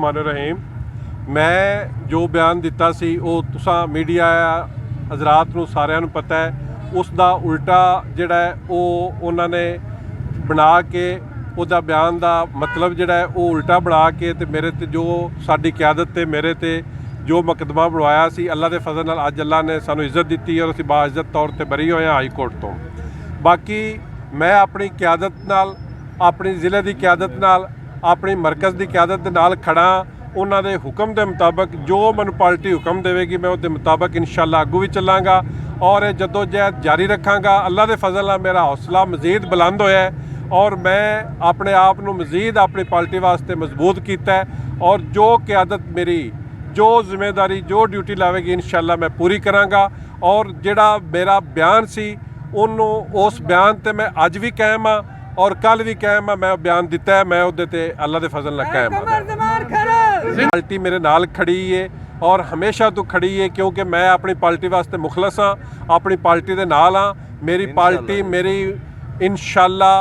बिस्मिल्लाहिर्रहमानिर्रहीम। मैं जो बयान दिता सी वो तुसां मीडिया हज़रात नूं सारिआं नूं पता है। उसका उल्टा जिहड़ा है वो उन्होंने बना के उहदा बयान का मतलब जिहड़ा है वो उल्टा बना के ते मेरे ते जो साडी क़यादत ते मेरे ते जो मुकदमा बनवाया सी, अल्लाह के फजल नाल अज अल्लाह ने सानूं इज़्ज़त दित्ती और असीं बाइज़्ज़त तौर पर बरी होए हाई कोर्ट तो। बाकी मैं अपनी क़यादत नाल, अपनी ज़िले की क़यादत नाल, अपनी मरकज़ की क़यादत दे नाल खड़ा। उन्हां दे हुक्म के मुताबिक जो मैनूं पार्टी हुक्म देवेगी मैं उसके मुताबिक इंशाअल्लाह अगू भी चलांगा और जद्दोजहद जारी रखांगा। अल्लाह के फजल नाल मेरा हौसला मज़ीद बुलंद होया है और मैं अपने आप नूं मज़ीद अपनी पार्टी वास्ते मजबूत किया है और जो क़यादत मेरी, जो जिम्मेदारी, जो ड्यूटी लावेगी इंशाअल्लाह मैं पूरी करांगा। और जिहड़ा मेरा बयान सी उन्होंने उस बयान ते मैं अज भी कायम हाँ और कल भी कायम हाँ। मैं बयान दिता है, मैं उहदे ते अल्लाह के फजल नाल कायम हाँ। पार्टी मेरे नाल खड़ी है और हमेशा तो खड़ी है क्योंकि मैं अपनी पार्टी वास्ते मुखलस हाँ, अपनी पार्टी दे नाल हाँ। मेरी पार्टी मेरी इंशाअल्लाह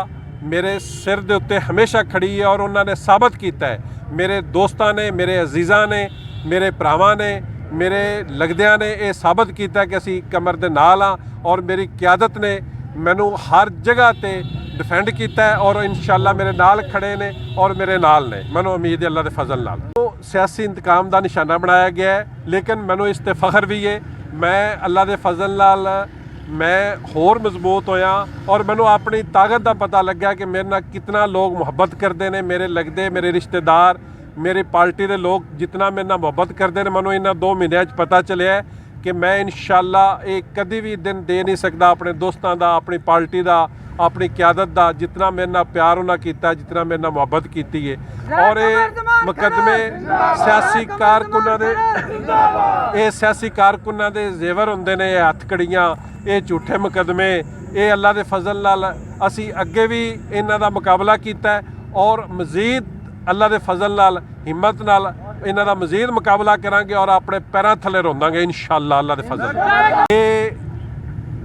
मेरे सिर दे उत्ते हमेशा खड़ी है और उन्होंने साबित किया है, मेरे दोस्तां ने, मेरे अजीज़ां ने, मेरे भरावां ने, मेरे लगदियां ने यह साबित किया कि असी कमर दे नाल हाँ और मेरी क़यादत ने मैनू हर जगह ते डिफेंड किया है और इंशाअल्लाह मेरे नाल खड़े ने और मेरे नाल ने। मैनू उम्मीद है अल्लाह के फजल नाल। तो सियासी इंतकाम का निशाना बनाया गया है, लेकिन मैनू इस ते फख्र भी है। मैं अल्लाह के फजल नाल मैं होर मजबूत होया और मैनू अपनी ताकत का पता लग्या कि मेरे नाल कितना लोग मुहब्बत करते हैं। मेरे लगदे, मेरे रिश्तेदार, मेरी पार्टी के लोग जितना मेरे नाल मुहब्बत करते हैं, मैनू इन्हां 2 महीनों पता चलिया है कि मैं इंशाअल्लाह एक कभी भी दिन दे नहीं सकता अपने दोस्तों का, अपनी पार्टी का, अपनी क़यादत का जितना मेरे नाल प्यार उन्हें किया, जितना मेरे नाल मुहब्बत की है। और ये मुकदमे सियासी कारकुनां दे, ये सियासी कारकुनां दे जेवर होंदे ने, ये हथकड़ियाँ, ये झूठे मुकदमे, ये अल्लाह के फजल नाल असी अगे भी इन्हां दा मुकाबला किया है और मज़ीद अल्लाह के फजल नाल हिम्मत नाल इन्हां दा मज़ीद मुकाबला करांगे और अपने पैरां थले रोंदांगे इंशाअल्लाह अल्लाह के फजल नाल। ये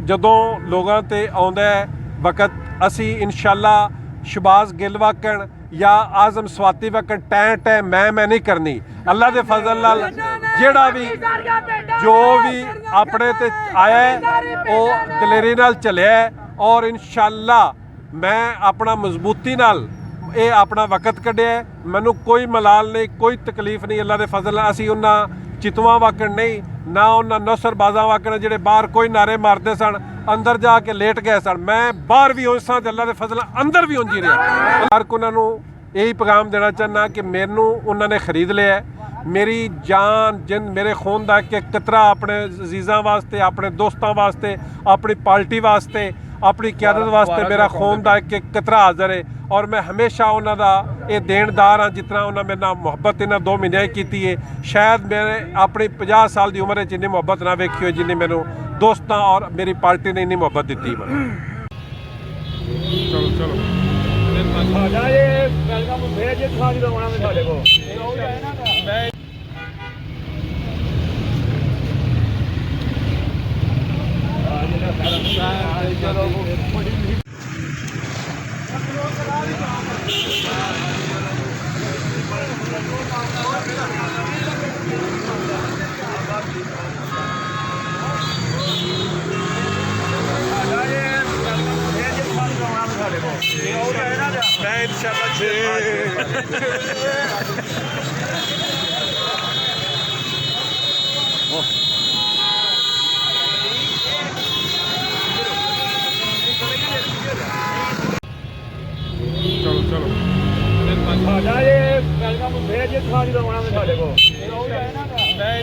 जदों लोगों ते आउंदा है वक्त असी इंशाअल्लाह शहबाज गिल वाकण या आज़म स्वाति वाकण टै मैं नहीं करनी। अल्लाह के फजल नाल जिहड़ा भी जो भी अपने ते आया है वो दलेरी नाल चलिया है और इंशाअल्लाह मैं अपना मजबूती नाल ये अपना वक्त कढ़िया है। मैनू कोई मलाल नहीं, कोई तकलीफ नहीं। अल्लाह के फजल नाल असी उन्हां चितवां वाकण नहीं, ना उन्हां नौसरबाजां वाकण जिहड़े बाहर कोई नारे मारते सन, अंदर जाके लेट गए सन। मैं बाहर भी उस अल्लाह के फजल अंदर भी उंजी रहा। कारकुनां नूं यही पैगाम देना चाहना कि मैनू उन्होंने खरीद लिया है। मेरी जान जिंद, मेरे खून का एक कतरा अपने अजीज़ां वास्ते, अपने दोस्तों वास्ते, अपनी पार्टी वास्ते, अपनी क़यादत वास्ते मेरा खून का एक कतरा हाज़र है और मैं हमेशा उन्होंने ये देनदार हाँ जितना उन्हें मेरे नाल मुहब्बत इन्हां 2 महीने की है। शायद मेरे अपनी 50 साल की उम्र इन्नी मुहब्बत ना वेखी हो जिन्नी मैनू दोस्तों और मेरी पार्टी ने इन्नी मुहब्बत दी। चलो चलो मैं चलो चलो